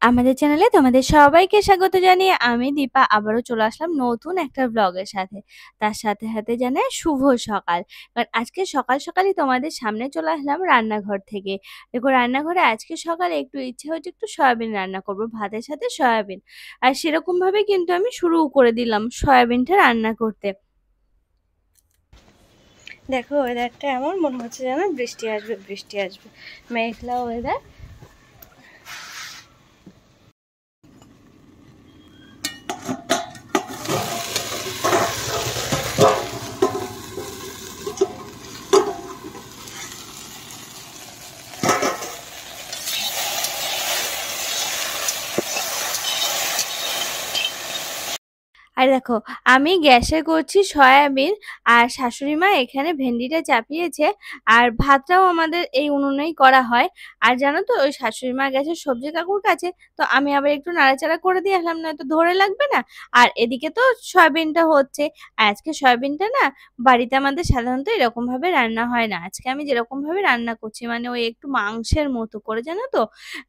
আমাদের চ্যানেলে তোমাদের সবাইকে স্বাগত জানিয়ে আমি দীপা আবারও চলে আসলাম নতুন একটা ব্লগের সাথে। তার সাথে সাথে জানাই শুভ সকাল। কারণ আজকে সকাল সকালই তোমাদের সামনে চলে আসলাম রান্নাঘর থেকে। দেখো রান্নাঘরে আজকে সকালে একটু ইচ্ছে হচ্ছে একটু সয়াবিন রান্না করব, ভাতের সাথে সয়াবিন। আর সেরকমভাবে কিন্তু আমি শুরু করে দিলাম সয়াবিনটা রান্না করতে। দেখো ওয়েদারটা এমন মনে হচ্ছে যেন বৃষ্টি আসবে বৃষ্টি আসবে, মেঘলা ওয়েদার। আর দেখো আমি গ্যাসে করছি সয়াবিন, আর শাশুড়ি মা এখানে ভেন্ডিটা চাপিয়েছে। আর ভাতটাও আমাদের এই উনুনেই করা হয়। আর জানো তো ওই শাশুড়ি মা গেছে সবজি কাকুর কাছে, তো আমি আবার একটু নাড়াচাড়া করে দিয়ে আসলাম, নয়তো ধরে লাগবে না। আর এদিকে তো সয়াবিনটা হচ্ছে। আর আজকে সয়াবিনটা না বাড়িতে আমাদের সাধারণত এরকম ভাবে রান্না হয় না। আজকে আমি যেরকম ভাবে রান্না করছি মানে ওই একটু মাংসের মতো করে, জানো তো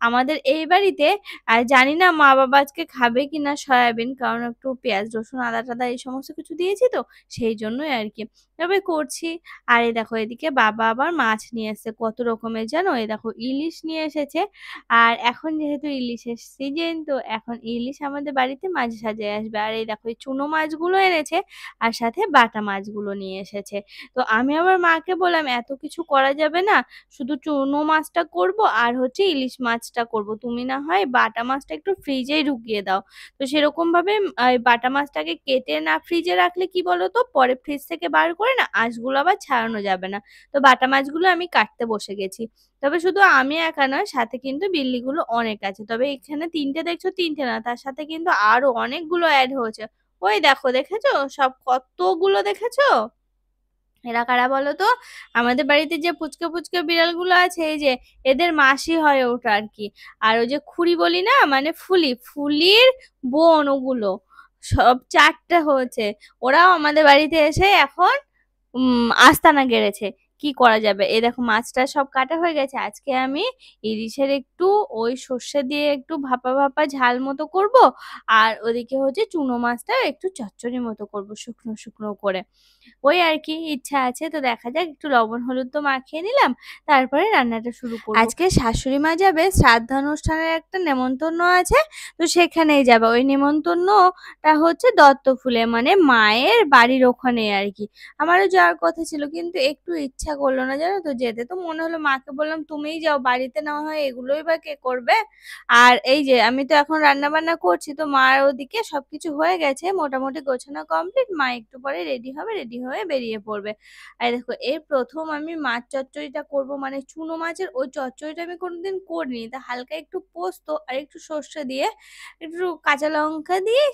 আমাদের এই বাড়িতে। আর জানি না মা বাবা আজকে খাবে কিনা সয়াবিন, কারণ একটু পেঁয়াজ রসুন আদা টাদা এই সমস্ত কিছু দিয়েছি তো সেই জন্যই আর কি। তবে করছি। আর এই দেখো এদিকে বাবা আবার মাছ নিয়ে এসেছে কত রকমের, জানো এই দেখো ইলিশ নিয়ে এসেছে। আর এখন যেহেতু ইলিশের সিজন, তো এখন ইলিশ আমাদের বাড়িতে মাঝে সাঝে আসবে। আর এই দেখো এই চুনো মাছগুলো এনেছে, আর সাথে বাটা মাছগুলো নিয়ে এসেছে। তো আমি আবার মাকে বললাম এত কিছু করা যাবে না, শুধু চুনো মাছটা করব আর হচ্ছে ইলিশ মাছটা করব, তুমি না হয় বাটা মাছটা একটু ফ্রিজেই ঢুকিয়ে দাও। তো সেরকম ভাবে বাটা মাছটাকে কেটে না ফ্রিজে রাখলে কি বলো তো, পরে ফ্রিজ থেকে বার করে না আঁশগুলো আবার ছাড়ানো যাবে না। তো বাটা মাছগুলো আমি কাটতে বসে গেছি। তবে শুধু আমি একা নয়, সাথে কিন্তু বিল্লিগুলো অনেক আছে। তবে এখানে তিনটে দেখছো, তিনটে না, তার সাথে কিন্তু আরো অনেকগুলো অ্যাড হয়েছে। ওই দেখো দেখেছো সব কতগুলো দেখেছো। এরা কারা বলো তো, আমাদের বাড়িতে যে পুচকে পুচকে বিড়ালগুলো আছে এই যে, এদের মাসি হয় ওটা আর কি। আর ওই যে খুড়ি বলি না, মানে ফুলি, ফুলির বোন ওগুলো সব চারটে হয়েছে। ওরাও আমাদের বাড়িতে এসে এখন আস্তানা গেড়েছে। কি করা যাবে। এই দেখো মাছটা সব কাটা হয়ে গেছে। আজকে আমি ইলিশের একটু ওই সর্ষে দিয়ে একটু ভাপা ভাপা ঝাল মতো করব। আর ওদিকে হচ্ছে চুনো মাছটা একটু চচ্চড়ি মতো করব শুকনো শুকনো করে। ওই আর কি ইচ্ছা আছে, তো দেখা যাক। একটু লবণ হলুদ তো মাখিয়ে নিলাম, তারপরে রান্নাটা শুরু করব। আজকে শাশুড়ি মা যাবে শ্রাদ্ধ অনুষ্ঠানের একটা নেমন্তন্ন আছে, তো সেখানেই যাবে। ওই নেমন্তন্নটা হচ্ছে দত্তফুলে, মানে মায়ের বাড়ির ওখানে আর কি। আমারও যাওয়ার কথা ছিল কিন্তু একটু ইচ্ছা করলো না, জানো তো যেতে। তো মনে হলো মাকে বললাম তুমিই যাও, বাড়িতে না হয় এগুলোই বা কে করবে। আর এই যে আমি তো এখন রান্না বান্না করছি, তো মার ওদিকে সবকিছু হয়ে গেছে, মোটামুটি গোছানো কমপ্লিট। মা একটু পরে রেডি হবে, রেডি হয়ে বেরিয়ে পড়বে। আর দেখো এই প্রথম আমি মাছ চচ্চড়িটা করব, মানে চুনো মাছের ওই চচ্চড়িটা আমি কোনোদিন করিনি। তা হালকা একটু পোস্ত আর একটু সর্ষে দিয়ে, একটু কাঁচা লঙ্কা দিয়ে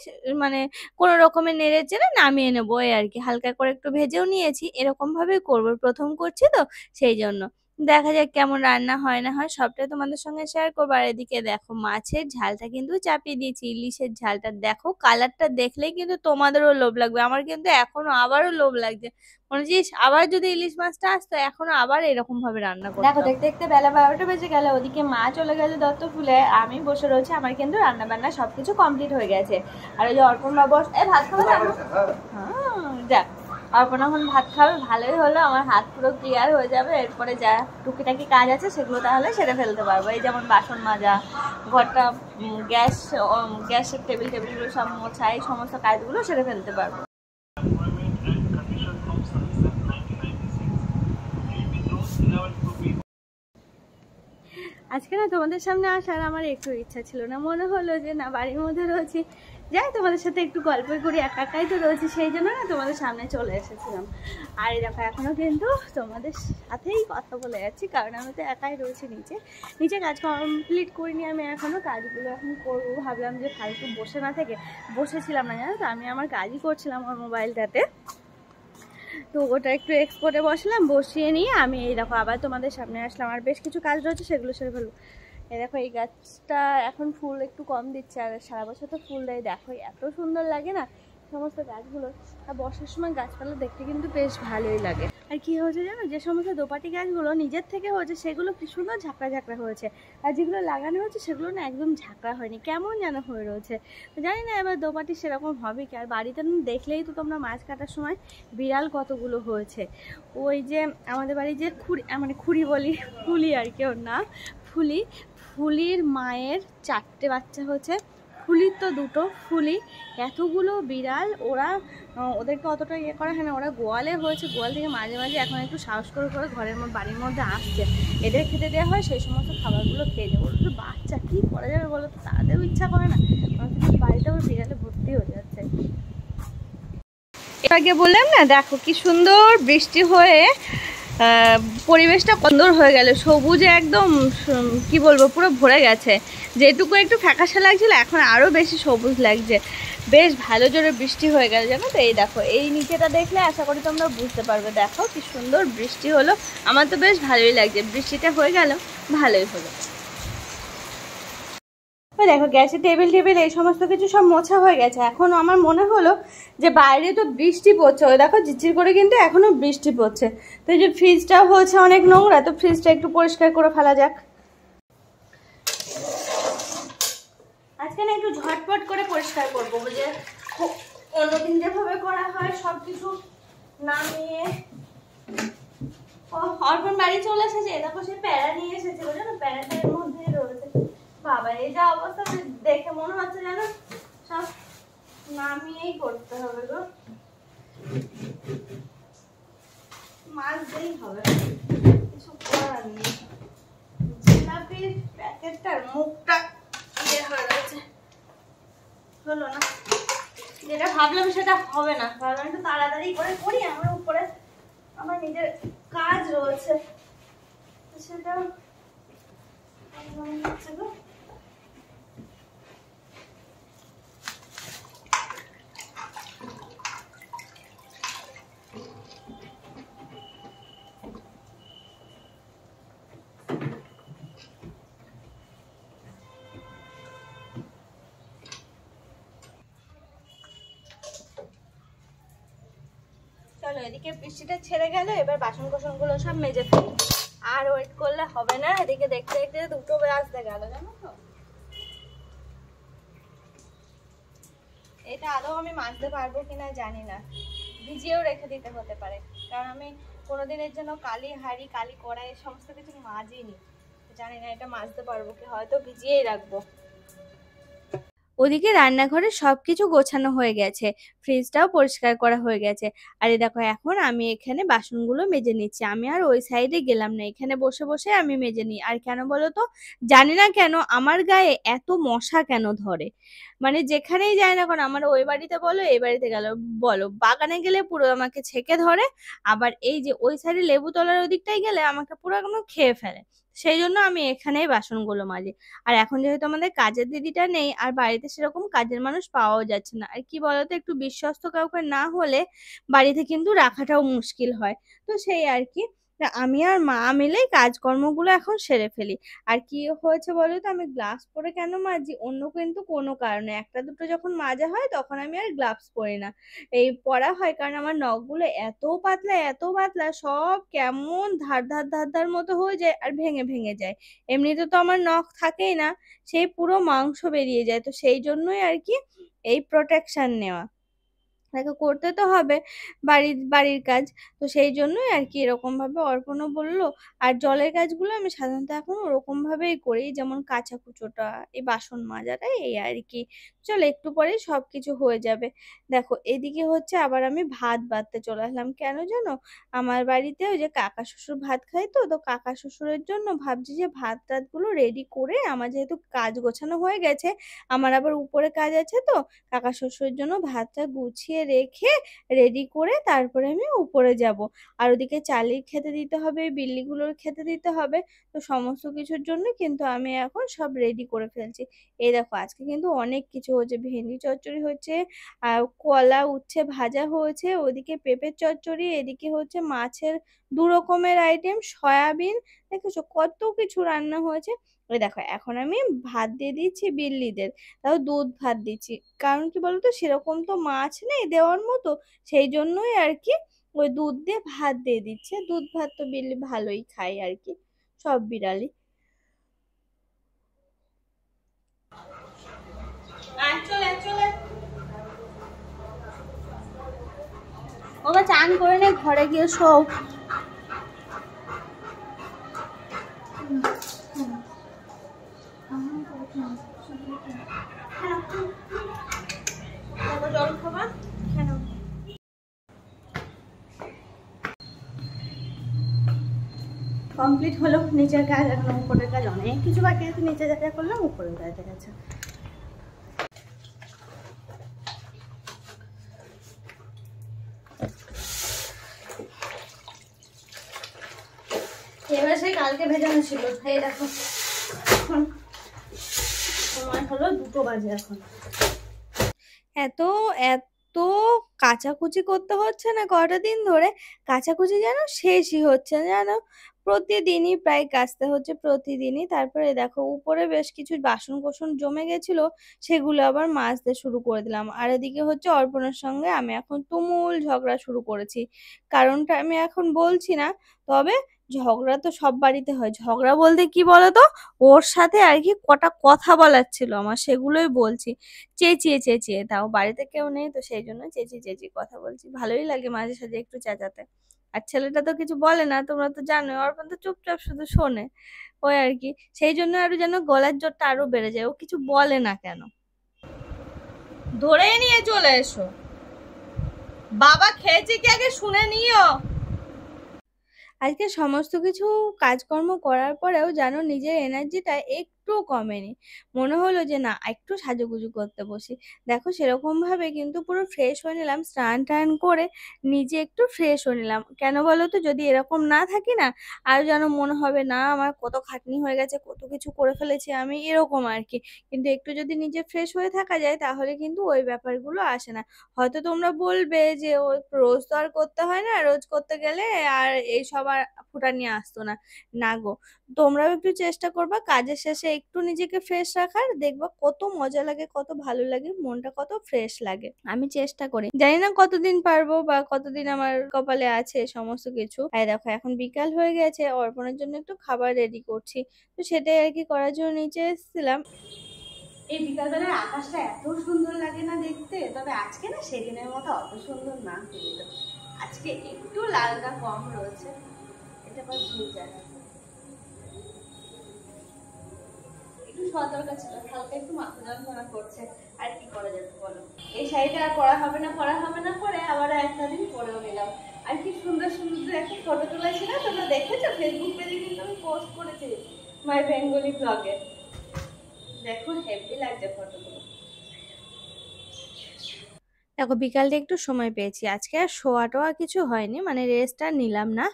মানে কোনো রকমে নেড়ে চেড়ে নামিয়ে নেবো এই আর কি। হালকা করে একটু ভেজেও নিয়েছি, এরকম ভাবেই করবো, প্রথম করছি তো সেই জন্য। দেখা যাক কেমন রান্না হয় না হয়, সবটাই তোমাদের সঙ্গে শেয়ার করবো। আর এদিকে দেখো মাছের ঝালটা কিন্তু চাপিয়ে দিয়েছি, ইলিশের ঝালটা দেখো, কালারটা দেখলেই কিন্তু তোমাদেরও লোভ লাগবে। আমার কিন্তু এখনো আবারও লোভ লাগছে, মনে হচ্ছে ইস, আবার যদি ইলিশ মাছটা আসতো এখনো আবার এরকম ভাবে রান্না করতাম। দেখো দেখতে দেখতে বেলা 12টা বেজে গেল, ওদিকে মা চলে গেল দত্তফুলে, আমি বসে রয়েছি। আমার কিন্তু রান্না বান্না সবকিছু কমপ্লিট হয়ে গেছে। আর ওই যে অর্পণ বাবু ভাত খাবে যাবো। হ্যাঁ যাক, অর্পণ এখন ভাত খাবে, ভালোই হলো। আমার হাত পুরো ক্লিয়ার হয়ে যাবে। এরপরে যা টুকিটাকি কাজ আছে সেগুলো তাহলে সেরে ফেলতে পারবো। এই যেমন বাসন মাজা, ঘরটা গ্যাসের টেবিলগুলো সব মোছা, এই সমস্ত কাজগুলো সেরে ফেলতে পারবো। আজকে না তোমাদের সামনে আসার আমার একটু ইচ্ছা ছিল না, মনে হলো যে না বাড়ির মধ্যে রয়েছি, যাই তোমাদের সাথে একটু গল্প করি, একা একাই তো রয়েছি, সেই জন্য না তোমাদের সামনে চলে এসেছিলাম। আর দেখো এখনো কিন্তু তোমাদের সাথেই কথা বলে যাচ্ছি, কারণ আমি তো একাই রয়েছি নিচে। নিচে কাজ কমপ্লিট করিনি আমি এখনো, কাজগুলো এখন করবো। ভাবলাম যে ফালতু বসে না থেকে, বসেছিলাম না জানো তো, আমি আমার কাজই করছিলাম আমার মোবাইলটাতে। তো ওটা একটু এক্সপোর্টে বসলাম, বসিয়ে নিয়ে আমি এই দেখো আবার তোমাদের সামনে আসলাম। আর বেশ কিছু কাজ রয়েছে সেগুলো সেরে ফেলবো। এই দেখো এই গাছটা এখন ফুল একটু কম দিচ্ছে, আর সারা বছর তো ফুল দেয়। দেখো এত সুন্দর লাগে না সমস্ত গাছগুলো। আর বর্ষার সময় গাছপালা দেখতে কিন্তু বেশ ভালোই লাগে। আর আর কি হয়েছে জানো, যে সমস্ত দোপাটি গাছগুলো নিজের থেকে হয়েছে সেগুলো কি সুন্দর ঝাঁকড়া ঝাঁকড়া হয়েছে, আর যেগুলো লাগানো হয়েছে সেগুলো না একদম ঝাঁকড়া হয়নি, কেমন যেন হয়ে রয়েছে। জানি না এবার দোপাটি সেরকম হবে কি। আর বাড়িতে দেখলেই তো তোমরা মাছ কাটার সময় বিড়াল কতগুলো হয়েছে। ওই যে আমাদের বাড়ি যে খুঁড়ি, মানে খুঁড়ি বলি, ফুলি আর কি ওর নাম, ফুলি, ফুলির মায়ের 4টে বাচ্চা হয়েছে, ফুলির তো 2টো, ফুলি এতগুলো বিড়াল, ওরা ওদেরকে অতটা ইয়ে করা হয় না, ওরা গোয়ালে হয়েছে, গোয়াল থেকে মাঝে মাঝে এখন একটু সাহস করে করে ঘরের বাড়ির মধ্যে আসছে, এদের খেতে দেওয়া হয়, সেই সমস্ত খাবারগুলো খেয়ে যাবো। ওরা তো বাচ্চা, কী করা যাবে বলো তো, তাদেরও ইচ্ছা করে না, বাড়িতে ওর বিড়ালে ভর্তি হয়ে যাচ্ছে। এর আগে বললাম না, দেখো কি সুন্দর বৃষ্টি হয়ে পরিবেশটা সুন্দর হয়ে গেল, সবুজে একদম কি বলবো পুরো ভরে গেছে। যেটুকু একটু ফ্যাকাশে লাগছিল এখন আরও বেশি সবুজ লাগছে, বেশ ভালো জোরে বৃষ্টি হয়ে গেল জানো তো। এই দেখো, এই নিচেটা দেখলে আশা করি তোমরা বুঝতে পারবে, দেখো কি সুন্দর বৃষ্টি হলো, আমার তো বেশ ভালোই লাগছে, বৃষ্টিটা হয়ে গেল, ভালোই হলো। দেখো গ্যাসের টেবিল টেবিল এই সমস্ত কিছু সব মোছা হয়ে গেছে। এখন আমার মনে হলো যে বাইরে তো বৃষ্টি পড়ছে, ওই দেখো ঝিরঝির করে কিন্তু এখনো বৃষ্টি পড়ছে, তো এই যে ফ্রিজটাও হচ্ছে অনেক নোংরা, তো ফ্রিজটা একটু পরিষ্কার করে ফেলা যাক। আজকে না একটু ঝটপট করে পরিষ্কার করবো, যে অন্যদিন যেভাবে করা হয় সব কিছু নামিয়ে। অর্পণ বাড়ি চলে এসেছে, দেখো সে প্যারা নিয়ে এসেছে, বুঝলো না, প্যারাটা এর মধ্যেই রয়েছে। বাবা এই যা অবস্থা, দেখে মনে হচ্ছে যেন সব নামিয়েই করতে হবে গো, মাজতেই হবে, কিছু করার নেই। জিলাপির প্যাকেটটার মুখটা ইয়ে হয়ে গেছে, হলো না, যেটা ভাবলাম সেটা হবে না, ভাবলাম একটু তাড়াতাড়ি করে করি, আমার উপরে আমার নিজের কাজ রয়েছে, সেটা হচ্ছে গো। চলো এদিকে বৃষ্টিটা ছেড়ে গেল, এবার বাসন কোসন গুলো সব মেজে ফেলি, আর ওয়েট করলে হবে না। এদিকে দেখতে দেখতে 2টো বাজতে গেল জানো তো। এটা আদৌ আমি মাজতে পারবো কিনা জানি না, ভিজিয়েও রেখে দিতে হতে পারে, কারণ আমি কোনোদিনের জন্য কালি হাঁড়ি কালি কড়াই সমস্ত কিছু মাজিনি, জানি না এটা মাজতে পারবো কি, হয়তো ভিজিয়েই রাখবো। ওদিকে রান্নাঘরে সবকিছু গোছানো হয়ে গেছে, ফ্রিজটাও পরিষ্কার করা হয়ে গেছে। আর এই দেখো এখন আমি এখানে বাসনগুলো মেজে নিচ্ছি, আমি আর ওই সাইডে গেলাম না, এখানে বসে বসে আমি মেজে নিই। আর কেন বলো তো, জানি না কেন আমার গায়ে এত মশা কেন ধরে, মানে যেখানেই যাই না কেন, আমার ওই বাড়িতে বলো এই বাড়িতে গেল বলো, বাগানে গেলে পুরো আমাকে ছেকে ধরে, আবার এই যে ওই সাইডে লেবু তলার ওদিকটাই গেলে আমাকে পুরো একদম খেয়ে ফেলে, সেই জন্য আমি এখানেই বাসনগুলো মাজি। আর এখন যেহেতু আমাদের কাজের দিদিটা নেই, আর বাড়িতে সেরকম কাজের মানুষ পাওয়াও যাচ্ছে না, আর কি বলতো একটু বিশ্বস্ত কাউকে না হলে বাড়িতে কিন্তু রাখাটাও মুশকিল হয়, তো সেই আর কি, তা আমি আর মা মিলেই কাজকর্মগুলো এখন সেরে ফেলি। আর কি হয়েছে বলো তো, আমি গ্লাভস পরে কেন মাজি, অন্য কিন্তু কোনো কারণে, একটা দুটো যখন মাজা হয় তখন আমি আর গ্লাভস পরি না, এই পরা হয় কারণ আমার নখগুলো এত পাতলা এত পাতলা, সব কেমন ধার ধার ধার ধার মতো হয়ে যায় আর ভেঙে ভেঙে যায়, এমনিতে তো আমার নখ থাকেই না, সেই পুরো মাংস বেরিয়ে যায়, তো সেই জন্যই আর কি এই প্রোটেকশন নেওয়া, তাকে করতে তো হবে বাড়ির বাড়ির কাজ, তো সেই জন্যই আর কি এরকম ভাবে অর্পণও বললো। আর জলের কাজগুলো আমি সাধারণত এখন ওরকম ভাবেই করি, যেমন কাঁচা কুচোটা, এই বাসন মাজাটা, এই আর কি। চলো একটু পরেই সবকিছু হয়ে যাবে। দেখো এদিকে হচ্ছে আবার আমি ভাত বাড়তে চলে আসলাম, কেন জানো, আমার বাড়িতে ওই যে কাকা শ্বশুর ভাত খাই, তো তো কাকা শ্বশুরের জন্য ভাবছি যে ভাত টাত গুলো রেডি করে, আমার যেহেতু কাজ গোছানো হয়ে গেছে, আমার আবার উপরে কাজ আছে, তো কাকা শ্বশুরের জন্য ভাতটা গুছিয়ে রেখে রেডি করে তারপরে আমি উপরে যাব। আর ওদিকে চালির খেতে দিতে হবে, বিল্লিগুলোর খেতে দিতে হবে, তো সমস্ত কিছুর জন্য কিন্তু আমি এখন সব রেডি করে ফেলছি। এই দেখো আজকে কিন্তু অনেক কিছু হচ্ছে, ভেন্ডি চচ্চড়ি হচ্ছে, আর কলা উচ্ছে ভাজা হয়েছে, ওদিকে পেঁপের চচ্চড়ি, এদিকে হচ্ছে মাছের 2 রকমের আইটেম, সয়াবিন, দেখেছো কত কিছু রান্না হয়েছে। ওই দেখো এখন আমি ভাত দিয়ে দিচ্ছি বিল্লিদের, তাও দুধ ভাত দিচ্ছি, কারণ কি বলতো সেরকম তো মাছ নেই দেওয়ার মতো, সেই জন্যই আর কি ওই দুধ দিয়ে ভাত দিয়ে দিচ্ছে। দুধ ভাত তো বিল্লি ভালোই খায় আর কি, সব বিড়ালই। চলে চলে বাবা, চান করে নে, ঘরে গিয়ে শোও। জল খাবা কেন? কমপ্লিট হলো নিচের কাজ, এখন উপরের কাজ অনেক কিছু বাকি আছে। নিচে যা যা করলাম উপরের কাজ আছে। এবার সেই কালকে ভেজানো ছিল, এই দেখো এখন সময় হলো 2টো বাজে। এখন এত এত কাচাকুচি করতে হচ্ছে না কটা দিন ধরে, কাচাকুচি যেন শেষই হচ্ছে না, যেন প্রতিদিনই প্রায় কাচতে হচ্ছে, প্রতিদিনই। তারপরে দেখো উপরে বেশ কিছু বাসন কোসন জমে গেছিল, সেগুলো আবার মাজতে শুরু করে দিলাম। আর এদিকে হচ্ছে অর্পণের সঙ্গে আমি এখন তুমুল ঝগড়া শুরু করেছি। কারণটা আমি এখন বলছি না, তবে ঝগড়া তো সব বাড়িতে হয়। ঝগড়া বলতে কি বলতো, ওর সাথে আর কি কটা কথা বলার ছিল আমার, সেগুলোই বলছি। চেঁচিয়ে চেঁচিয়ে, তাও বাড়িতে কেউ নেই তো সেই জন্য চেঁচিয়ে চেঁচিয়ে কথা বলছি। ভালোই লাগে মাঝে সাঝে একটু চেঁচাতে। আর ছেলেটা তো কিছু বলে না, তোমরা তো জানো, অর্পণ তো চুপচাপ শুধু শোনে। ওই আর কি, সেই জন্য আরো যেন গলার জোরটা আরো বেড়ে যায়। ও কিছু বলে না কেন, ধরে নিয়ে চলে এসো। বাবা খেয়েছে কি আগে শুনে নিও। আজকে সমস্ত কিছু কাজকর্ম করার পরেও যেন নিজের এনার্জিটা একটু কমেনি। মনে হলো যে না, একটু সাজুগুজু করতে বসি। দেখো সেরকম ভাবে কিন্তু পুরো ফ্রেশ হয়ে নিলাম, স্নান টান করে নিজে একটু ফ্রেশ হয়ে নিলাম। কেন বলো তো, যদি এরকম না থাকি না, আর যেন মনে হবে না আমার কত খাটনি হয়ে গেছে, কত কিছু করে ফেলেছি আমি, এরকম আর কি। কিন্তু একটু যদি নিজে ফ্রেশ হয়ে থাকা যায় তাহলে কিন্তু ওই ব্যাপারগুলো আসে না। হয়তো তোমরা বলবে যে ও রোজ তো আর করতে হয় না, রোজ করতে গেলে আর এইসব আর ফুটা নিয়ে আসতো না। না গো, তোমরাও একটু চেষ্টা করবা কাজের শেষে একটু নিজেকে ফ্রেশ রাখার, দেখবা কত মজা লাগে, কত ভালো লাগে, মনটা কত ফ্রেশ লাগে। আমি চেষ্টা করি, জানি না কতদিন পারবো বা কতদিন আমার কপালে আছে সমস্ত কিছু। এই দেখো এখন বিকাল হয়ে গেছে, অর্পণের জন্য একটু খাবার রেডি করছি। তো সেটাই আর কি করার জন্য নিচে এসেছিলাম। এই বিকালবেলার আকাশটা এত সুন্দর লাগে না দেখতে, তবে আজকে না সেদিনের মতো অত সুন্দর না কিন্তু। আজকে একটু লালটা কম রয়েছে, এটা আবার ভেজা, একটু সতর্ক ছিল, হালকা একটু মাথা যন্ত্রণা করছে। আর কি করা যাবে বলো, এই শাড়িটা আর পরা হবে না, পরা হবে না করে আবার একটা দিন পরেও নিলাম। আর কি সুন্দর সুন্দর একটা ফটো তুলেছি না, তোমরা দেখেছো? ফেসবুক পেজে কিন্তু আমি পোস্ট করেছি, মাই বেঙ্গলি ব্লগে। দেখো হেভি লাগছে ফটোগুলো। দেখো বিকালটা একটু সময় পেয়েছি, আজকে আর শোয়া টোয়া কিছু হয়নি, মানে রেস্ট আর নিলাম না।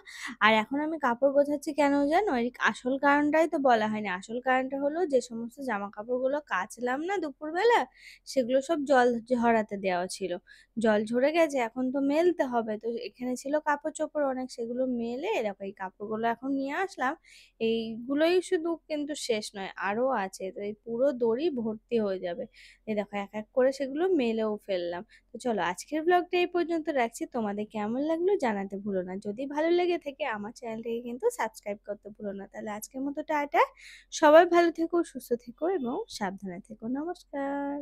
আর এখন আমি কাপড় গোছাচ্ছি কেন জানো? এর আসল কারণটাই তো বলা হয়নি। আসল কারণটা হলো যে সমস্ত জামা কাপড়গুলো কাচলাম না দুপুরবেলা, সেগুলো সব জল ঝরাতে দেওয়া ছিল। জল ঝরে গেছে, এখন তো মেলতে হবে। তো এখানে ছিল কাপড় চোপড় অনেক, সেগুলো মেলে দেখো এই কাপড়গুলো এখন নিয়ে আসলাম। এইগুলোই শুধু কিন্তু শেষ নয়, আরো আছে। তো এই পুরো দড়ি ভর্তি হয়ে যাবে। এই দেখো এক এক করে সেগুলো মেলেও ফেললাম। তো চলো আজকের ব্লগটা এই পর্যন্ত রাখছি। তোমাদের কেমন লাগলো জানাতে ভুলো না। যদি ভালো লেগে থাকে আমার চ্যানেলটাকে কিন্তু সাবস্ক্রাইব করতে ভুলো না। তাহলে আজকের মতো টাটা, সবাই ভালো থেকো, সুস্থ থেকো এবং সাবধানে থেকো। নমস্কার।